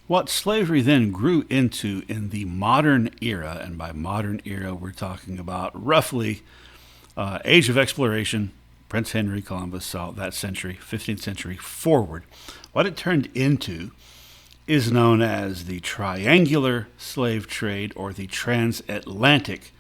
What slavery then grew into in the modern era, and by modern era we're talking about roughly age of exploration, Prince Henry, Columbus, saw that century, 15th century forward. What it turned into is known as the triangular slave trade or the transatlantic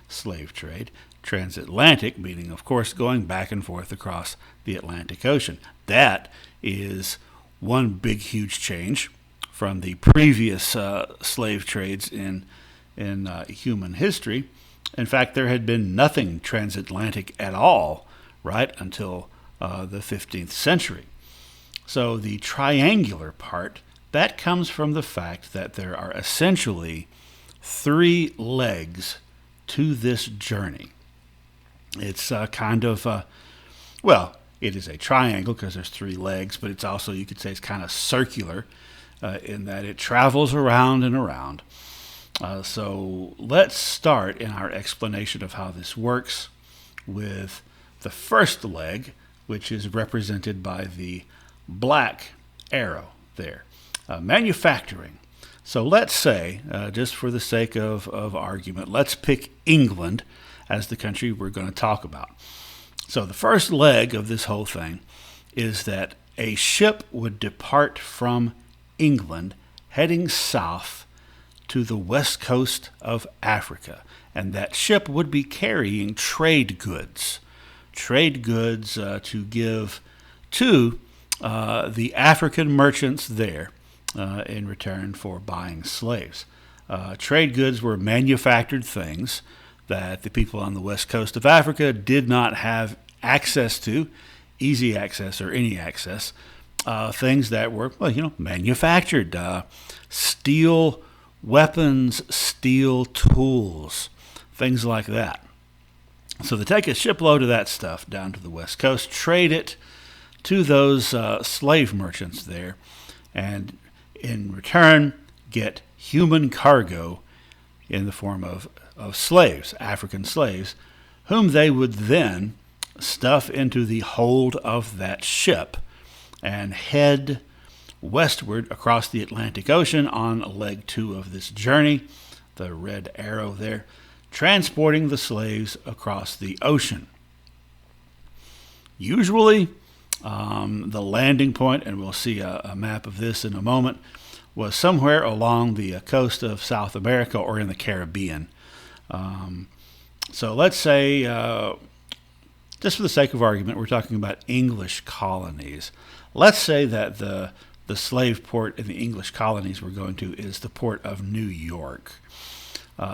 slave trade. Transatlantic meaning, of course, going back and forth across the Atlantic Ocean. That is one big, huge change from the previous slave trades in human history. In fact, there had been nothing transatlantic at all, right, until the 15th century. So the triangular part, that comes from the fact that there are essentially three legs to this journey. It's it is a triangle because there's three legs, but it's also, you could say, it's kind of circular in that it travels around and around. So let's start in our explanation of how this works with the first leg, which is represented by the black arrow there. Manufacturing. So let's say, just for the sake of argument, let's pick England as the country we're going to talk about. So the first leg of this whole thing is that a ship would depart from England heading south to the west coast of Africa. And that ship would be carrying trade goods. Trade goods to give to the African merchants there in return for buying slaves. Trade goods were manufactured things that the people on the west coast of Africa did not have access to, easy access or any access, things that were, manufactured. Steel weapons, steel tools, things like that. So they take a shipload of that stuff down to the west coast, trade it to those slave merchants there, and in return get human cargo in the form of slaves, African slaves, whom they would then stuff into the hold of that ship and head westward across the Atlantic Ocean on leg 2 of this journey, the red arrow there, transporting the slaves across the ocean. Usually, the landing point, and we'll see a map of this in a moment, was somewhere along the coast of South America or in the Caribbean. So let's say, just for the sake of argument, we're talking about English colonies. Let's say that the slave port in the English colonies we're going to is the port of New York.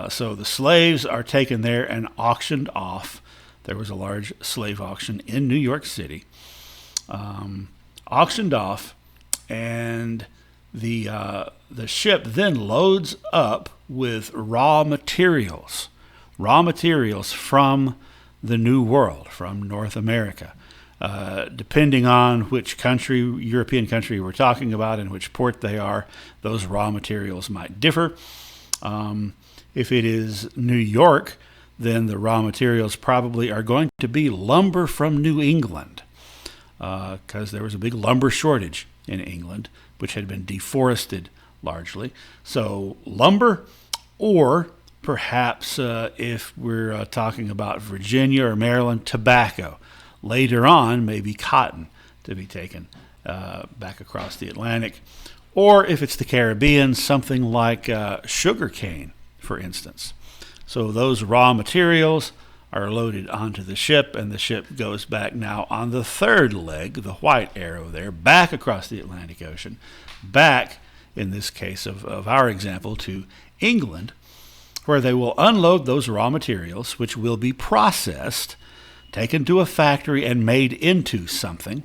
So the slaves are taken there and auctioned off. There was a large slave auction in New York City. Auctioned off, and the ship then loads up with raw materials from the New World, from North America. Depending on which country, European country we're talking about and which port they are, those raw materials might differ. If it is New York, then the raw materials probably are going to be lumber from New England, because there was a big lumber shortage in England, which had been deforested largely. So lumber, or perhaps if we're talking about Virginia or Maryland, tobacco. Later on, maybe cotton to be taken back across the Atlantic. Or if it's the Caribbean, something like sugar cane, for instance. So those raw materials are loaded onto the ship, and the ship goes back now on the third leg, the white arrow there, back across the Atlantic Ocean, back, in this case of our example, to England, where they will unload those raw materials, which will be processed, taken to a factory and made into something,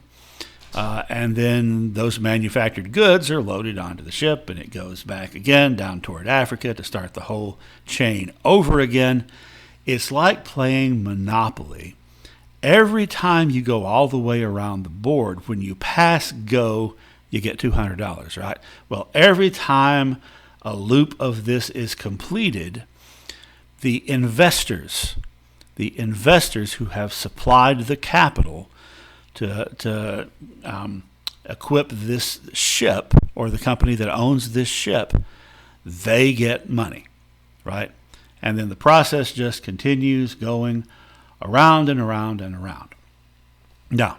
and then those manufactured goods are loaded onto the ship, and it goes back again down toward Africa to start the whole chain over again. It's like playing Monopoly. Every time you go all the way around the board, when you pass go, you get $200, right? Well, every time a loop of this is completed, the investors who have supplied the capital to equip this ship or the company that owns this ship, they get money, right? And then the process just continues going around and around and around. Now,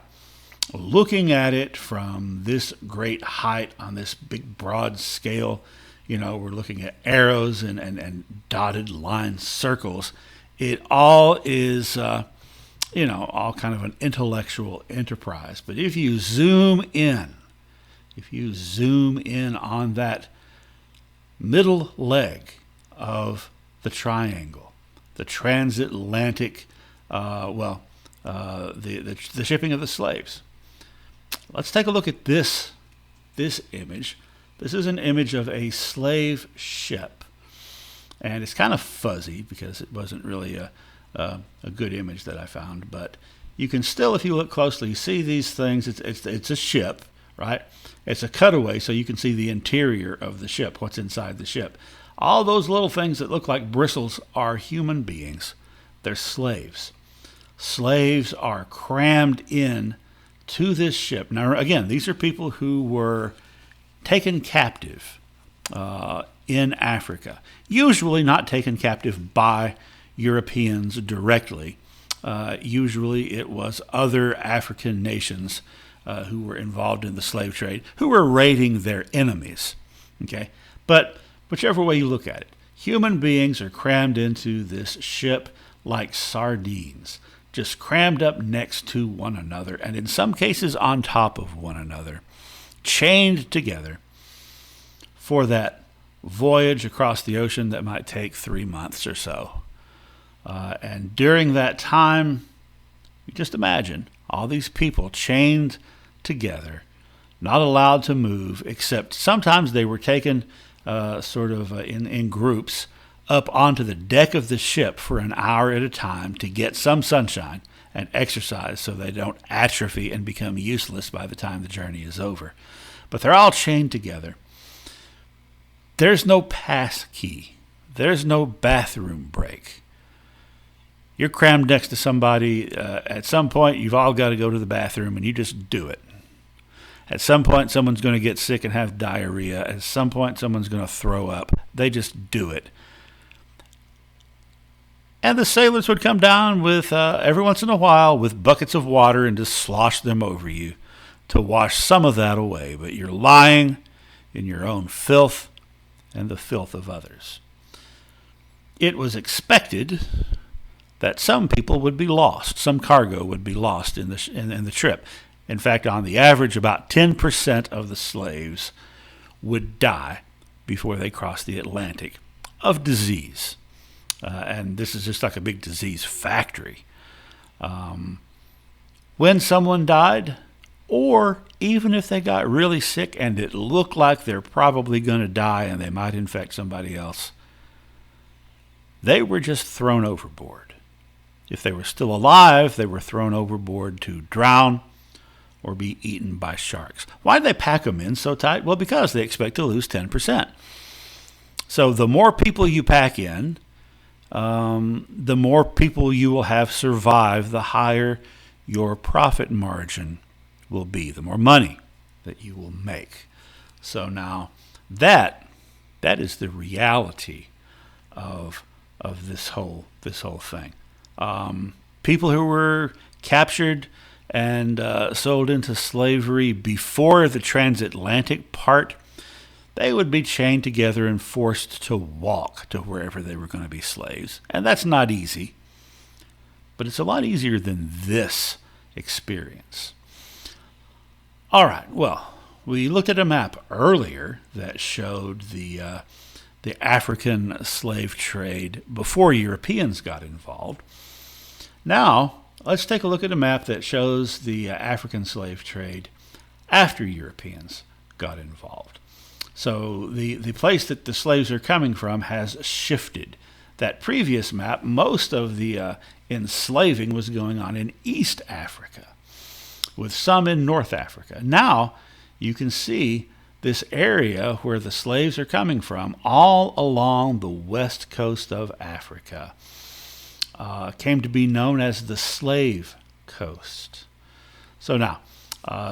looking at it from this great height on this big broad scale, we're looking at arrows and dotted line circles. It all is, all kind of an intellectual enterprise. But if you zoom in on that middle leg of the triangle, the transatlantic, the shipping of the slaves. Let's take a look at this image. This is an image of a slave ship, and it's kind of fuzzy because it wasn't really a good image that I found. But you can still, if you look closely, you see these things. It's a ship, right? It's a cutaway, so you can see the interior of the ship, what's inside the ship. All those little things that look like bristles are human beings. They're slaves. Slaves are crammed in to this ship. Now, again, these are people who were taken captive in Africa. Usually not taken captive by Europeans directly. Usually it was other African nations who were involved in the slave trade, who were raiding their enemies. Okay, but whichever way you look at it, human beings are crammed into this ship like sardines, just crammed up next to one another, and in some cases on top of one another, chained together for that voyage across the ocean that might take 3 months or so. And during that time, you just imagine all these people chained together, not allowed to move, except sometimes they were taken in groups up onto the deck of the ship for an hour at a time to get some sunshine and exercise so they don't atrophy and become useless by the time the journey is over. But they're all chained together. There's no pass key. There's no bathroom break. You're crammed next to somebody. At some point, you've all got to go to the bathroom, and you just do it. At some point, someone's going to get sick and have diarrhea. At some point, someone's going to throw up. They just do it. And the sailors would come down with, every once in a while, with buckets of water and just slosh them over you to wash some of that away. But you're lying in your own filth and the filth of others. It was expected that some people would be lost, some cargo would be lost in the trip. In fact, on the average, about 10% of the slaves would die before they crossed the Atlantic of disease. And this is just like a big disease factory. When someone died, or even if they got really sick and it looked like they're probably going to die and they might infect somebody else, they were just thrown overboard. If they were still alive, they were thrown overboard to drown or be eaten by sharks. Why did they pack them in so tight? Well, because they expect to lose 10%. So the more people you pack in, the more people you will have survive, the higher your profit margin will be, the more money that you will make. So now that is the reality of this whole thing. People who were captured and sold into slavery before the transatlantic part, they would be chained together and forced to walk to wherever they were going to be slaves. And that's not easy, but it's a lot easier than this experience. All right, well, we looked at a map earlier that showed the African slave trade before Europeans got involved. Now, let's take a look at a map that shows the African slave trade after Europeans got involved. So the place that the slaves are coming from has shifted. That previous map, most of the enslaving was going on in East Africa, with some in North Africa. Now you can see this area where the slaves are coming from all along the west coast of Africa. Came to be known as the Slave Coast. So now,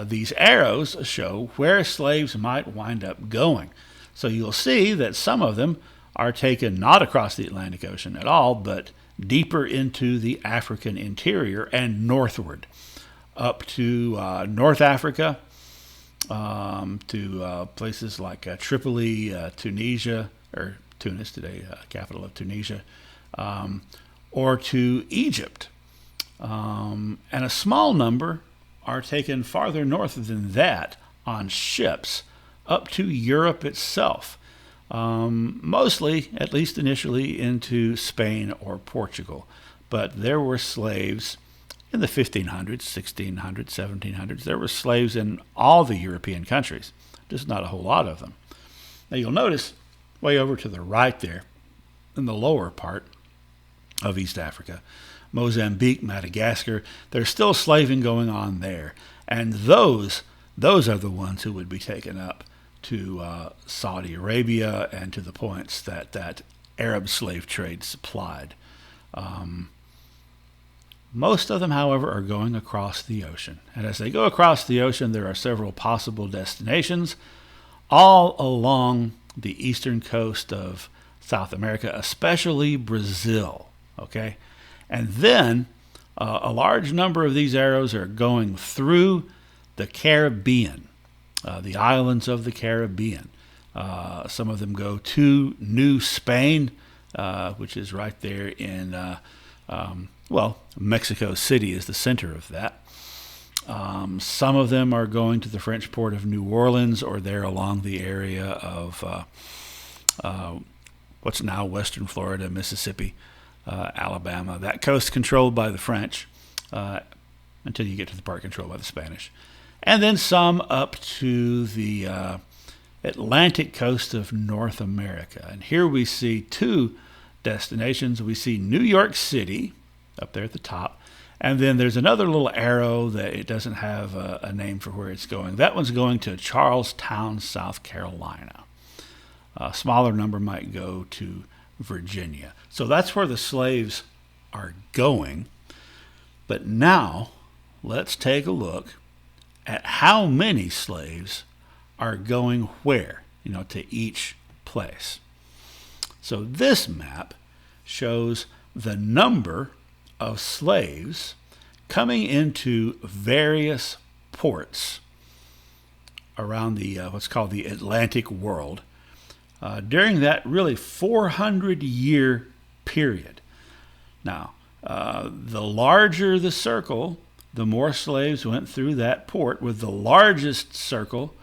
These arrows show where slaves might wind up going. So you'll see that some of them are taken not across the Atlantic Ocean at all, but deeper into the African interior and northward, up to North Africa, to places like Tripoli, Tunisia, or Tunis today, capital of Tunisia, or to Egypt. And a small number are taken farther north than that on ships up to Europe itself, mostly, at least initially, into Spain or Portugal. But there were slaves in the 1500s, 1600s, 1700s. There were slaves in all the European countries, just not a whole lot of them. Now you'll notice way over to the right there, in the lower part of East Africa, Mozambique, Madagascar, there's still slaving going on there. And those are the ones who would be taken up to Saudi Arabia and to the points that Arab slave trade supplied. Most of them, however, are going across the ocean. And as they go across the ocean, there are several possible destinations all along the eastern coast of South America, especially Brazil. Okay? And then a large number of these arrows are going through the Caribbean, the islands of the Caribbean. Some of them go to New Spain, which is right there in, Mexico City is the center of that. Some of them are going to the French port of New Orleans, or there along the area of what's now western Florida, Mississippi, Alabama. That coast controlled by the French until you get to the part controlled by the Spanish. And then some up to the Atlantic coast of North America. And here we see two destinations. We see New York City up there at the top, and then there's another little arrow that it doesn't have a name for where it's going. That one's going to Charlestown, South Carolina. A smaller number might go to Virginia. So that's where the slaves are going. But now let's take a look at how many slaves are going where, to each place. So this map shows the number of slaves coming into various ports around the what's called the Atlantic world during that really 400-year period. Now, the larger the circle, the more slaves went through that port, with the largest circle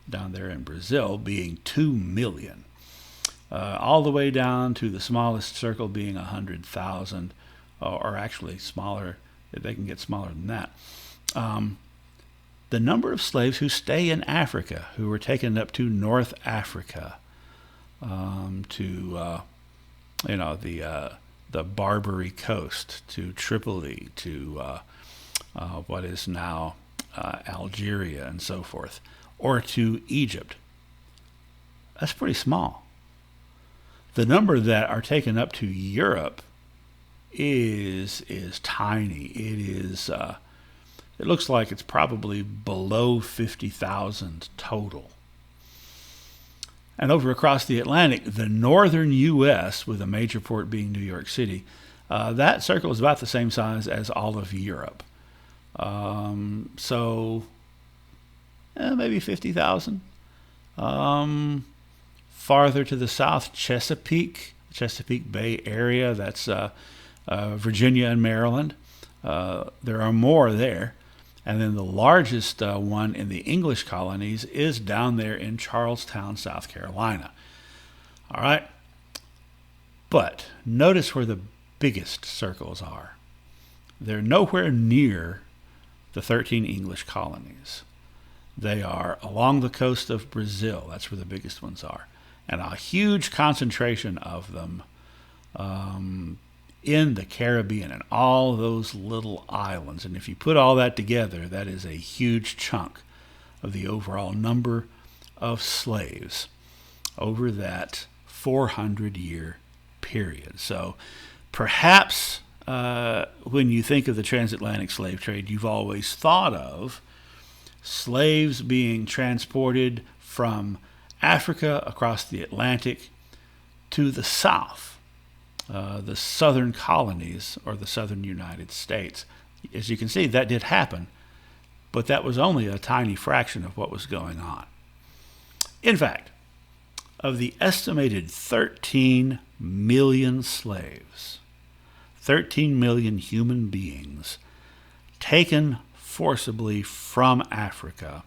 down there in Brazil being 2 million. All the way down to the smallest circle being 100,000, or actually smaller, they can get smaller than that. The number of slaves who stay in Africa, who were taken up to North Africa, to the Barbary Coast, to Tripoli, to what is now Algeria, and so forth, or to Egypt. That's pretty small. The number that are taken up to Europe is tiny. It looks like it's probably below 50,000 total. And over across the Atlantic, the northern U.S., with a major port being New York City, that circle is about the same size as all of Europe. Maybe 50,000. Farther to the south, Chesapeake Bay area, that's Virginia and Maryland. There are more there. And then the largest one in the English colonies is down there in Charlestown, South Carolina. All right. But notice where the biggest circles are. They're nowhere near the 13 English colonies. They are along the coast of Brazil. That's where the biggest ones are. And a huge concentration of them in the Caribbean and all those little islands. And if you put all that together, that is a huge chunk of the overall number of slaves over that 400-year period. So perhaps when you think of the transatlantic slave trade, you've always thought of slaves being transported from Africa across the Atlantic to the South, the southern colonies or the southern United States. As you can see, that did happen, but that was only a tiny fraction of what was going on. In fact, of the estimated 13 million slaves, 13 million human beings taken forcibly from Africa,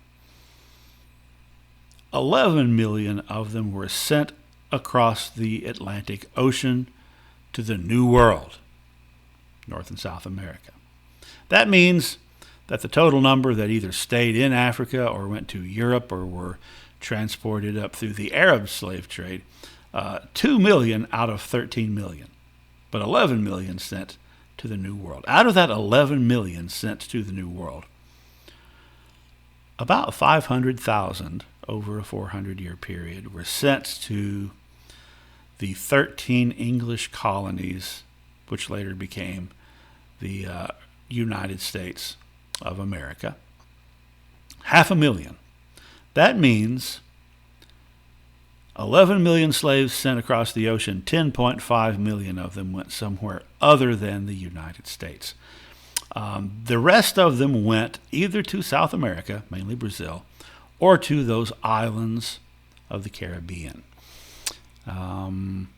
11 million of them were sent across the Atlantic Ocean to the New World, North and South America. That means that the total number that either stayed in Africa or went to Europe or were transported up through the Arab slave trade, 2 million out of 13 million, but 11 million sent to the New World. Out of that 11 million sent to the New World, about 500,000 over a 400-year period were sent to the 13 English colonies, which later became the United States of America. 500,000. That means 11 million slaves sent across the ocean, 10.5 million of them went somewhere other than the United States. The rest of them went either to South America, mainly Brazil, or to those islands of the Caribbean. And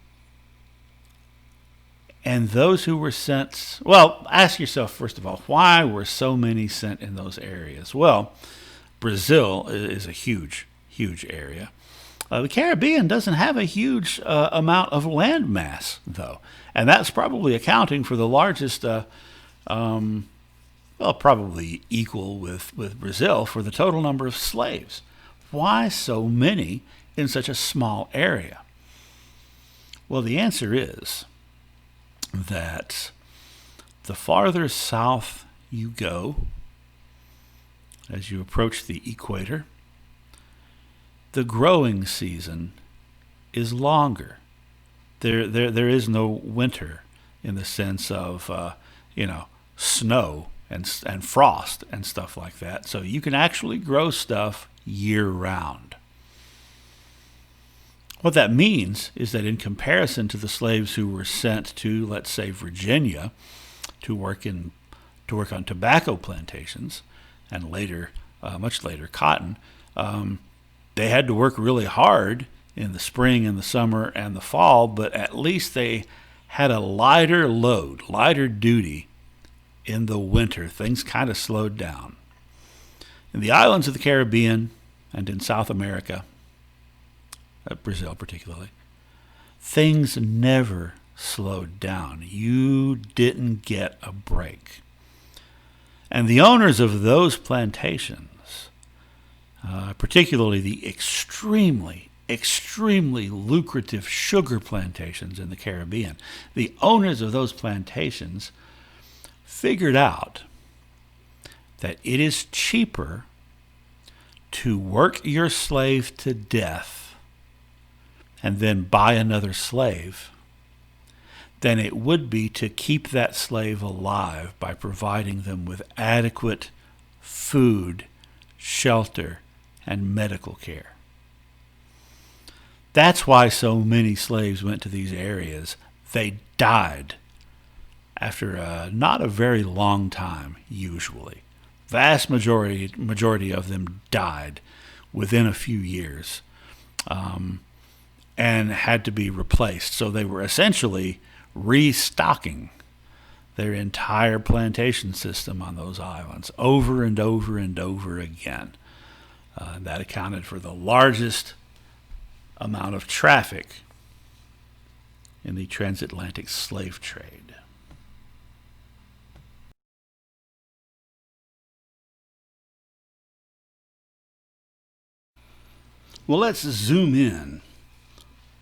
those who were sent, well, ask yourself, first of all, why were so many sent in those areas? Well, Brazil is a huge, huge area. The Caribbean doesn't have a huge amount of land mass, though. And that's probably accounting for the largest, probably equal with Brazil for the total number of slaves. Why so many in such a small area? Well, the answer is that the farther south you go, as you approach the equator, the growing season is longer. There is no winter in the sense of snow and frost and stuff like that. So you can actually grow stuff year round. What that means is that in comparison to the slaves who were sent to, let's say, Virginia to work on tobacco plantations, and later, much later, cotton, they had to work really hard in the spring and the summer and the fall, but at least they had a lighter load, lighter duty in the winter. Things kind of slowed down. In the islands of the Caribbean and in South America, Brazil particularly, things never slowed down. You didn't get a break. And the owners of those plantations, particularly the extremely lucrative sugar plantations in the Caribbean, the owners of those plantations figured out that it is cheaper to work your slave to death and then buy another slave than it would be to keep that slave alive by providing them with adequate food, shelter, and medical care. That's why so many slaves went to these areas. They died after not a very long time, usually. Vast majority of them died within a few years and had to be replaced. So they were essentially restocking their entire plantation system on those islands over and over and over again. That accounted for the largest amount of traffic in the transatlantic slave trade. Well, let's zoom in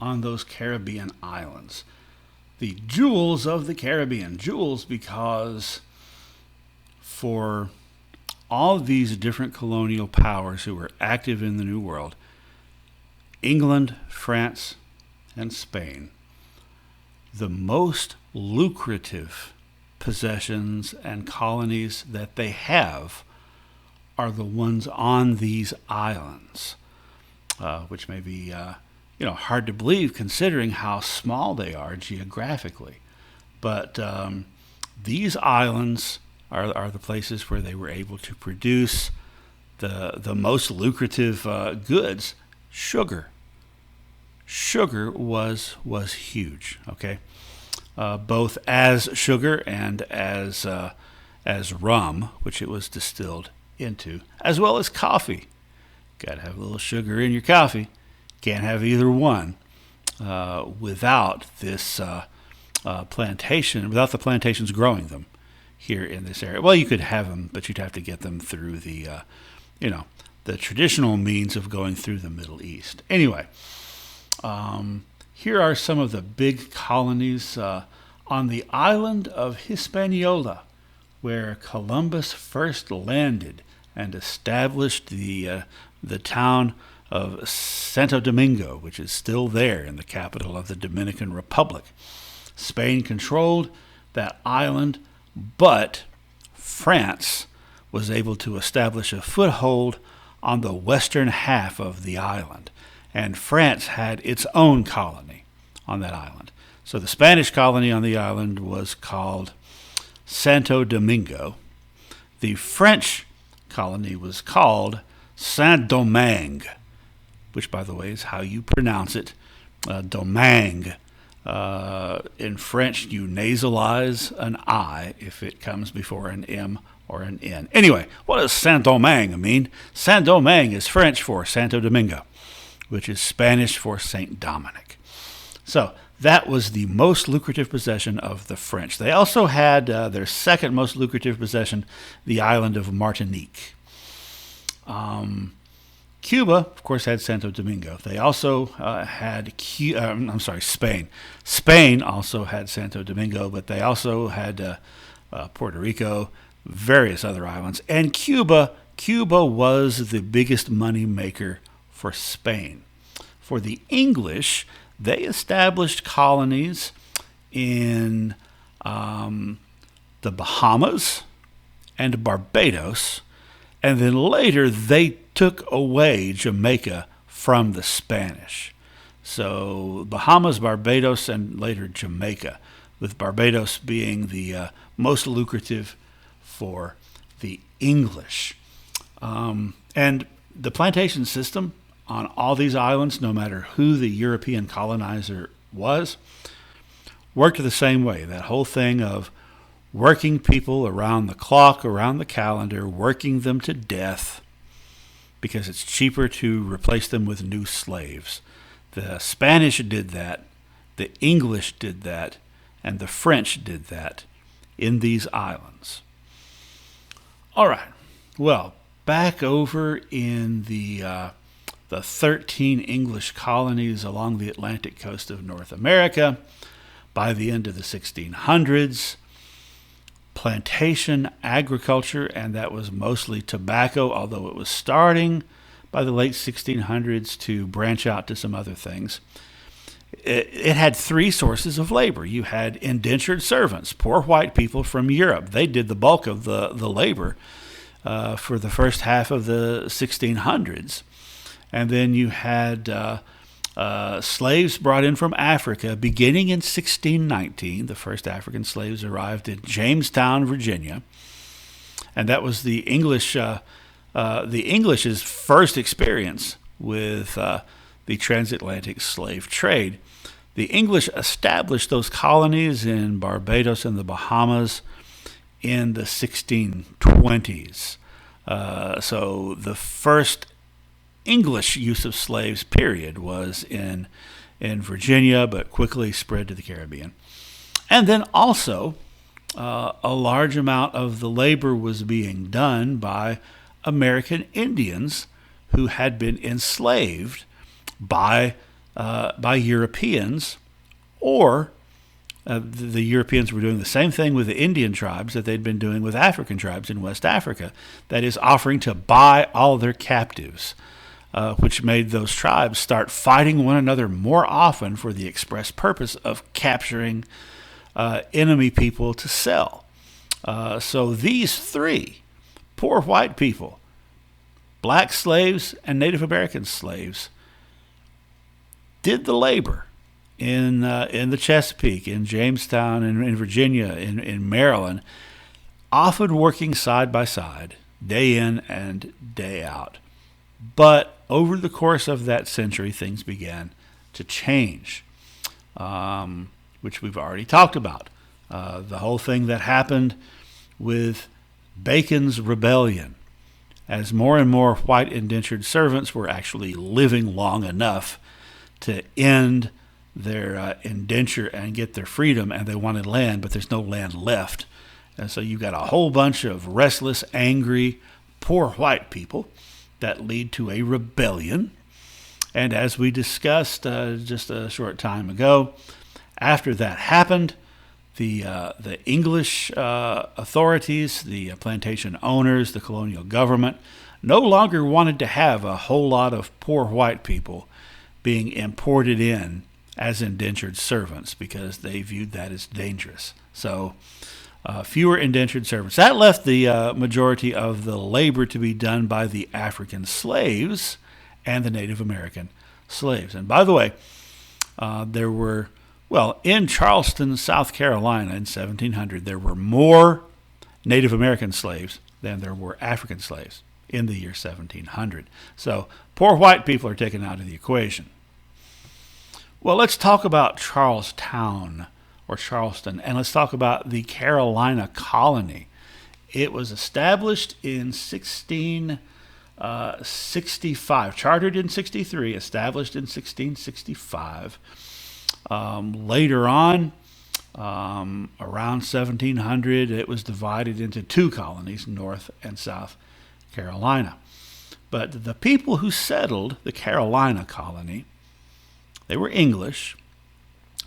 on those Caribbean islands. The jewels of the Caribbean. Jewels because for all of these different colonial powers who were active in the New World, England, France, and Spain, the most lucrative possessions and colonies that they have are the ones on these islands, which may be hard to believe considering how small they are geographically. But these islands are the places where they were able to produce the most lucrative goods. Sugar. Sugar was huge. Okay, both as sugar and as rum, which it was distilled into, as well as coffee. Got to have a little sugar in your coffee. Can't have either one without this plantation, without the plantations growing them here in this area. Well, you could have them, but you'd have to get them through the traditional means of going through the Middle East. Anyway, here are some of the big colonies on the island of Hispaniola, where Columbus first landed and established the town of Santo Domingo, which is still there in the capital of the Dominican Republic. Spain controlled that island, but France was able to establish a foothold on the western half of the island, and France had its own colony on that island. So the Spanish colony on the island was called Santo Domingo. The French colony was called Saint-Domingue, which, by the way, is how you pronounce it, Domingue. In French, you nasalize an I if it comes before an M or an N. Anyway, what does Saint-Domingue mean? Saint-Domingue is French for Santo Domingo, which is Spanish for Saint Dominic. So that was the most lucrative possession of the French. They also had their second most lucrative possession, the island of Martinique. Cuba, of course, had Santo Domingo. They also had Spain. Spain also had Santo Domingo, but they also had Puerto Rico, various other islands. And Cuba was the biggest money maker for Spain. For the English, they established colonies in the Bahamas and Barbados, and then later they took away Jamaica from the Spanish. So Bahamas, Barbados, and later Jamaica, with Barbados being the most lucrative for the English. And the plantation system on all these islands, no matter who the European colonizer was, worked the same way. That whole thing of working people around the clock, around the calendar, working them to death, because it's cheaper to replace them with new slaves. The Spanish did that, the English did that, and the French did that in these islands. All right, well, back over in the 13 English colonies along the Atlantic coast of North America, by the end of the 1600s, plantation agriculture, and that was mostly tobacco, although it was starting by the late 1600s to branch out to some other things. It had three sources of labor. You had indentured servants, poor white people from Europe. They did the bulk of the labor for the first half of the 1600s. And then you had slaves brought in from Africa beginning in 1619. The first African slaves arrived in Jamestown, Virginia, and that was the English's first experience with the transatlantic slave trade. The English established those colonies in Barbados and the Bahamas in the 1620s. So the first English use of slaves, period, was in Virginia, but quickly spread to the Caribbean. And then also, a large amount of the labor was being done by American Indians who had been enslaved by Europeans, or the Europeans were doing the same thing with the Indian tribes that they'd been doing with African tribes in West Africa, that is, offering to buy all their captives. Which made those tribes start fighting one another more often for the express purpose of capturing enemy people to sell. So these three, poor white people black slaves and Native American slaves did the labor in the Chesapeake, in Jamestown, in Virginia, in Maryland, often working side by side, day in and day out. But over the course of that century, things began to change, which we've already talked about. The whole thing that happened with Bacon's Rebellion, as more and more white indentured servants were actually living long enough to end their indenture and get their freedom, and they wanted land, but there's no land left. And so you've got a whole bunch of restless, angry, poor white people that lead to a rebellion. And as we discussed just a short time ago, after that happened, the English authorities, the plantation owners, the colonial government, no longer wanted to have a whole lot of poor white people being imported in as indentured servants because they viewed that as dangerous. So fewer indentured servants. That left the majority of the labor to be done by the African slaves and the Native American slaves. And by the way, there were, in Charleston, South Carolina in 1700, there were more Native American slaves than there were African slaves in the year 1700. So poor white people are taken out of the equation. Well, let's talk about Charlestown or Charleston, and let's talk about the Carolina colony. It was established in 1665, chartered in 63, established in 1665. Later on, around 1700, it was divided into two colonies, North and South Carolina. But the people who settled the Carolina colony, they were English,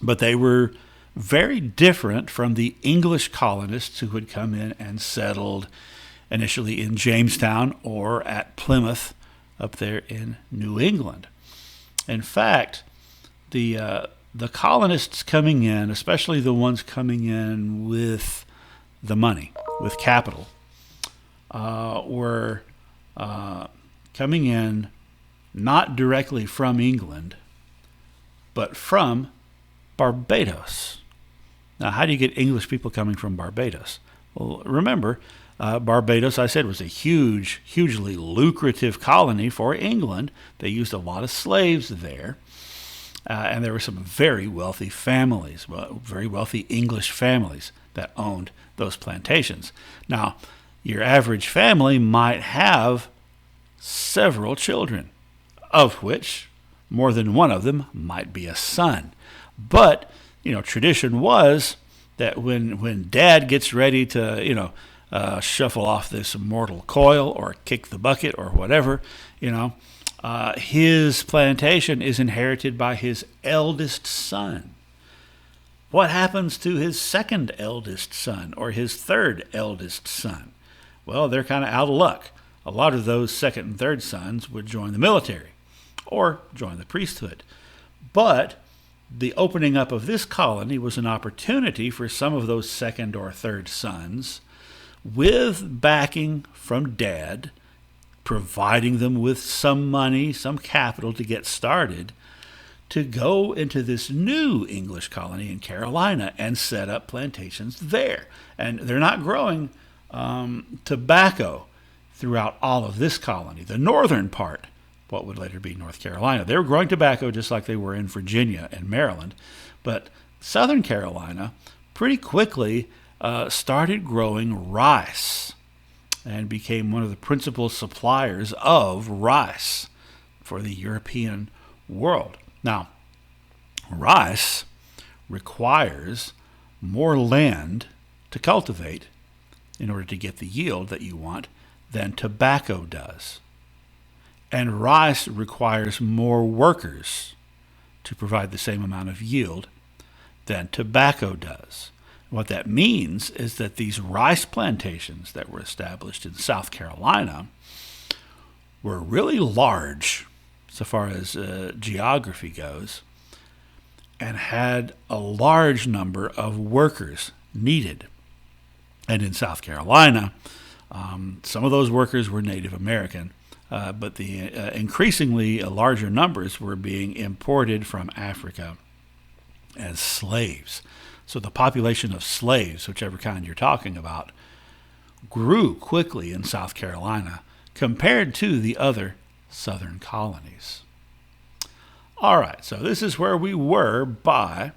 but they were very different from the English colonists who had come in and settled initially in Jamestown or at Plymouth up there in New England. In fact, the colonists coming in, especially the ones coming in with the money, with capital, were coming in not directly from England, but from Barbados. Now, how do you get English people coming from Barbados? Well, remember, Barbados, I said, was a hugely lucrative colony for England. They used a lot of slaves there. And there were some very wealthy families, very wealthy English families that owned those plantations. Now, your average family might have several children, of which more than one of them might be a son. But, tradition was that when dad gets ready to, shuffle off this mortal coil or kick the bucket or whatever, his plantation is inherited by his eldest son. What happens to his second eldest son or his third eldest son? Well, they're kind of out of luck. A lot of those second and third sons would join the military or join the priesthood. But the opening up of this colony was an opportunity for some of those second or third sons, with backing from dad, providing them with some money, some capital to get started, to go into this new English colony in Carolina and set up plantations there. And they're not growing tobacco throughout all of this colony. The northern part, what would later be North Carolina, they were growing tobacco just like they were in Virginia and Maryland. But Southern Carolina pretty quickly started growing rice and became one of the principal suppliers of rice for the European world. Now, rice requires more land to cultivate in order to get the yield that you want than tobacco does. And rice requires more workers to provide the same amount of yield than tobacco does. What that means is that these rice plantations that were established in South Carolina were really large so far as geography goes, and had a large number of workers needed. And in South Carolina, some of those workers were Native American, but the increasingly larger numbers were being imported from Africa as slaves. So the population of slaves, whichever kind you're talking about, grew quickly in South Carolina compared to the other southern colonies. All right, so this is where we were by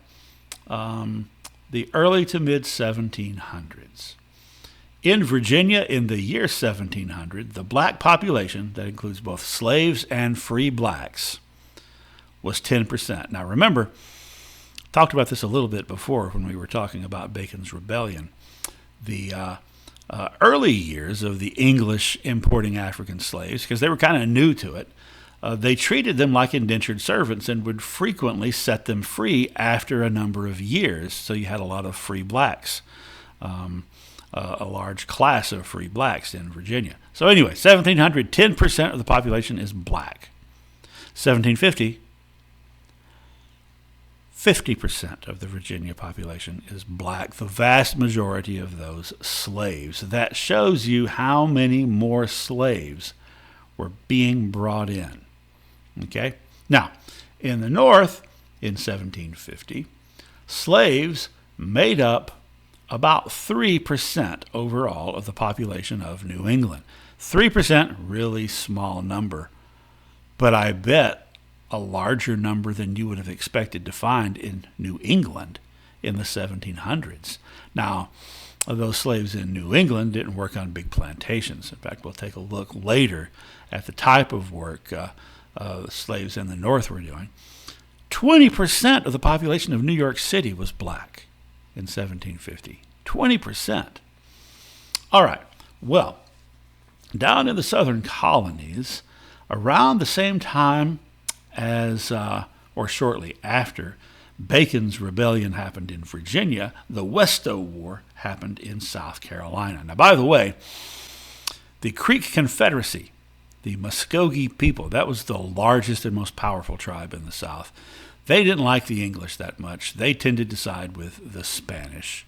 the early to mid 1700s. In Virginia, in the year 1700, the black population, that includes both slaves and free blacks, was 10%. Now remember, talked about this a little bit before when we were talking about Bacon's Rebellion. The early years of the English importing African slaves, because they were kind of new to it, they treated them like indentured servants and would frequently set them free after a number of years. So you had a lot of free blacks, a large class of free blacks in Virginia. So anyway, 1700, 10% of the population is black. 1750, 50% of the Virginia population is black, the vast majority of those slaves. That shows you how many more slaves were being brought in. Okay? Now, in the North, in 1750, slaves made up about 3% overall of the population of New England. 3%, really small number, but I bet a larger number than you would have expected to find in New England in the 1700s. Now, those slaves in New England didn't work on big plantations. In fact, we'll take a look later at the type of work slaves in the North were doing. 20% of the population of New York City was black in 1750. 20%. All right, well, down in the southern colonies, around the same time as, or shortly after, Bacon's Rebellion happened in Virginia, the Westo War happened in South Carolina. Now, by the way, the Creek Confederacy, the Muskogee people, that was the largest and most powerful tribe in the South. They didn't like the English that much. They tended to side with the Spanish.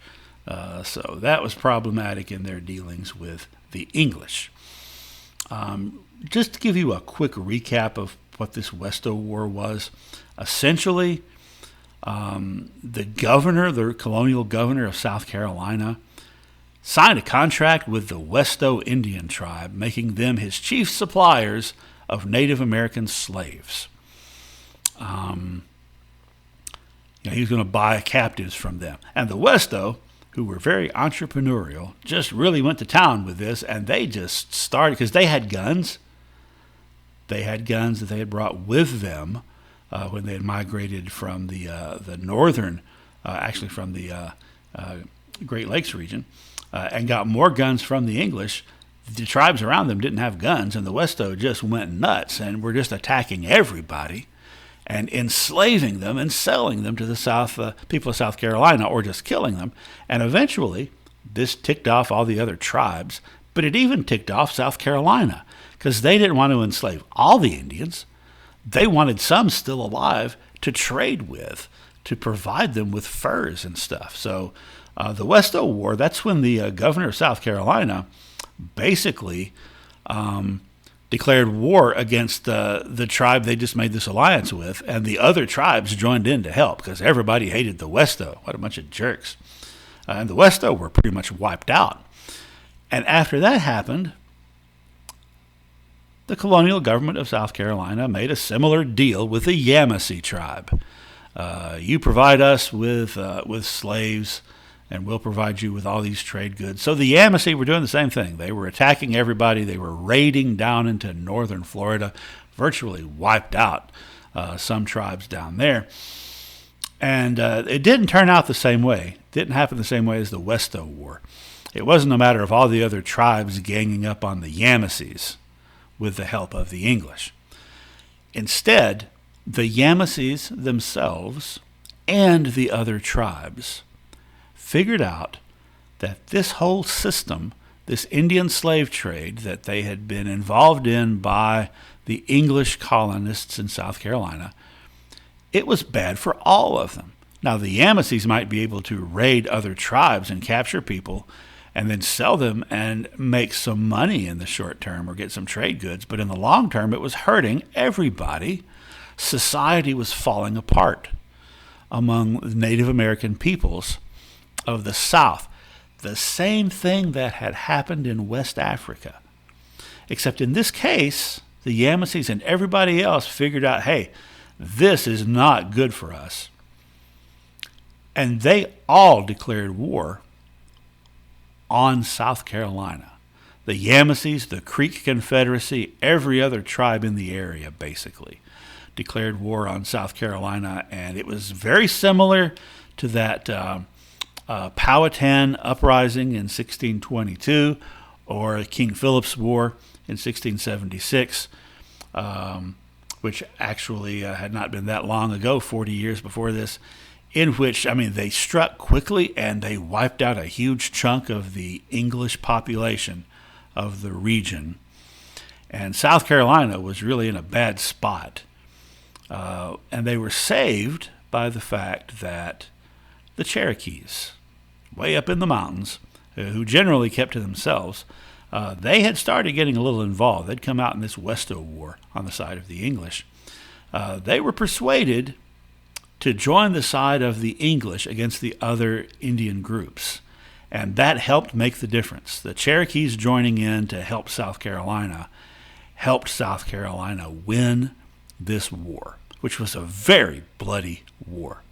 So that was problematic in their dealings with the English. Just to give you a quick recap of what this Westo War was, essentially, the governor, the colonial governor of South Carolina, signed a contract with the Westo Indian tribe, making them his chief suppliers of Native American slaves. He was going to buy captives from them. And the Westo, who were very entrepreneurial, just really went to town with this, and they just started, because they had guns. They had guns that they had brought with them when they had migrated from the northern, actually from the Great Lakes region, and got more guns from the English. The tribes around them didn't have guns, and the Westo just went nuts and were just attacking everybody and enslaving them and selling them to the people of South Carolina, or just killing them. And eventually, this ticked off all the other tribes, but it even ticked off South Carolina, because they didn't want to enslave all the Indians. They wanted some still alive to trade with, to provide them with furs and stuff. So the Westo War, that's when the governor of South Carolina basically declared war against the tribe they just made this alliance with, and the other tribes joined in to help, because everybody hated the Westo. What a bunch of jerks. And the Westo were pretty much wiped out. And after that happened, the colonial government of South Carolina made a similar deal with the Yamasee tribe. You provide us with slaves, and we'll provide you with all these trade goods. So the Yamasee were doing the same thing. They were attacking everybody. They were raiding down into northern Florida, virtually wiped out some tribes down there. And it didn't turn out the same way. It didn't happen the same way as the Westo War. It wasn't a matter of all the other tribes ganging up on the Yamasees with the help of the English. Instead, the Yamasees themselves and the other tribes figured out that this whole system, this Indian slave trade that they had been involved in by the English colonists in South Carolina, it was bad for all of them. Now, the Yamasees might be able to raid other tribes and capture people and then sell them and make some money in the short term or get some trade goods. But in the long term, it was hurting everybody. Society was falling apart among the Native American peoples of the South. The same thing that had happened in West Africa. Except in this case, the Yamasees and everybody else figured out, hey, this is not good for us. And they all declared war on South Carolina. The Yamasees, the Creek Confederacy, every other tribe in the area basically declared war on South Carolina. And it was very similar to that Powhatan uprising in 1622 or King Philip's War in 1676, which actually had not been that long ago, 40 years before this, in which, they struck quickly and they wiped out a huge chunk of the English population of the region. And South Carolina was really in a bad spot. And they were saved by the fact that the Cherokees, way up in the mountains, who generally kept to themselves, they had started getting a little involved. They'd come out in this Westo War on the side of the English. They were persuaded to join the side of the English against the other Indian groups. And that helped make the difference. The Cherokees joining in to help South Carolina helped South Carolina win this war, which was a very bloody war.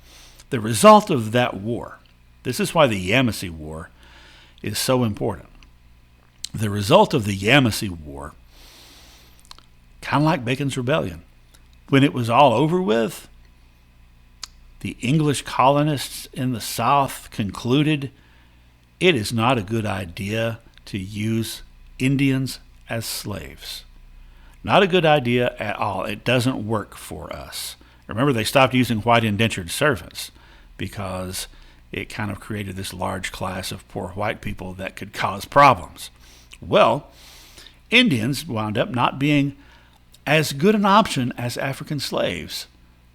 The result of that war, this is why the Yamasee War is so important. The result of the Yamasee War, kind of like Bacon's Rebellion, when it was all over with, the English colonists in the South concluded it is not a good idea to use Indians as slaves. Not a good idea at all. It doesn't work for us. Remember, they stopped using white indentured servants because it kind of created this large class of poor white people that could cause problems. Well, Indians wound up not being as good an option as African slaves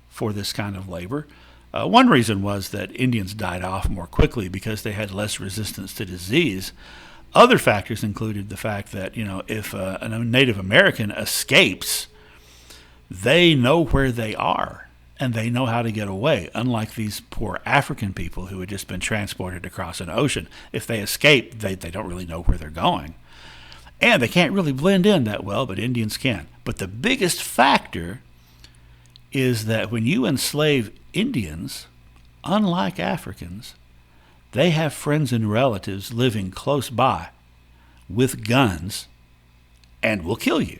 for this kind of labor. One reason was that Indians died off more quickly because they had less resistance to disease. Other factors included the fact that, if a Native American escapes, they know where they are and they know how to get away, unlike these poor African people who had just been transported across an ocean. If they escape, they don't really know where they're going. And they can't really blend in that well, but Indians can. But the biggest factor is that when you enslave Indians, unlike Africans, they have friends and relatives living close by with guns and will kill you.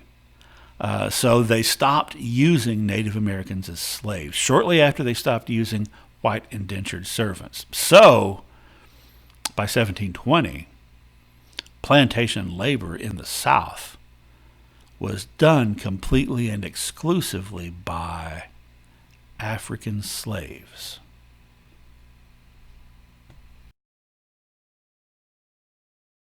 So they stopped using Native Americans as slaves shortly after they stopped using white indentured servants. So by 1720, plantation labor in the South was done completely and exclusively by African slaves.